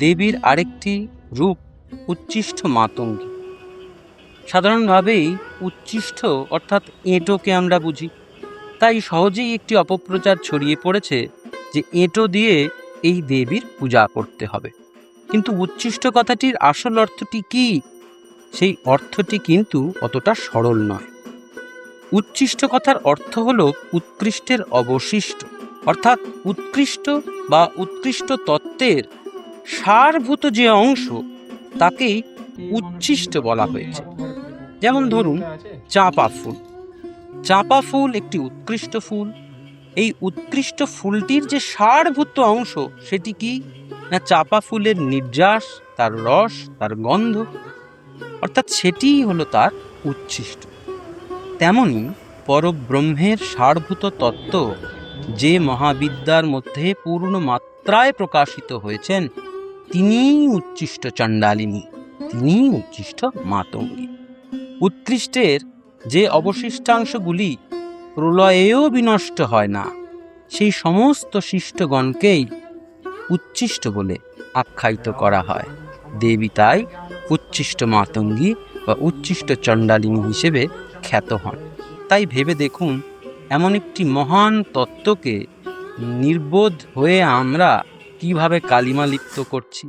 দেবীর আরেকটি রূপ উচ্ছিষ্ট মাতঙ্গী। সাধারণভাবেই উচ্ছিষ্ট অর্থাৎ এঁটোকে আমরা বুঝি, তাই সহজেই একটি অপপ্রচার ছড়িয়ে পড়েছে যে এঁটো দিয়ে এই দেবীর পূজা করতে হবে। কিন্তু উচ্ছিষ্ট কথাটির আসল অর্থটি কি? সেই অর্থটি কিন্তু অতটা সরল নয়। উচ্ছিষ্ট কথার অর্থ হল উৎকৃষ্টের অবশিষ্ট, অর্থাৎ উৎকৃষ্ট বা উৎকৃষ্ট তত্ত্বের সারভূত যে অংশ তাকেই উচ্ছিষ্ট বলা হয়েছে। যেমন ধরুন চাঁপা ফুল। চাঁপা ফুল একটি উৎকৃষ্ট ফুল। এই উৎকৃষ্ট ফুলটির যে সারভূত অংশ সেটি কি না চাঁপা ফুলের নির্যাস, তার রস, তার গন্ধ, অর্থাৎ সেটিই হলো তার উচ্ছিষ্ট। তেমনি পরব্রহ্মের সারভূত তত্ত্ব যে মহাবিদ্যার মধ্যে পূর্ণ মাত্রায় প্রকাশিত হয়েছেন তিনিই উচ্ছিষ্ট চণ্ডালিনী, তিনিই উচ্ছিষ্ট মাতঙ্গী। উৎকৃষ্টের যে অবশিষ্টাংশগুলি প্রলয়েও বিনষ্ট হয় না, সেই সমস্ত শিষ্টগণকেই উচ্ছিষ্ট বলে আখ্যায়িত করা হয়। দেবী তাই উচ্ছিষ্ট মাতঙ্গী বা উচ্ছিষ্ট চণ্ডালিনী হিসেবে খ্যাত হন। তাই ভেবে দেখুন, এমন একটি মহান তত্ত্বকে নির্বোধ হয়ে আমরা কিভাবে কালিমা লিপ্ত করছি।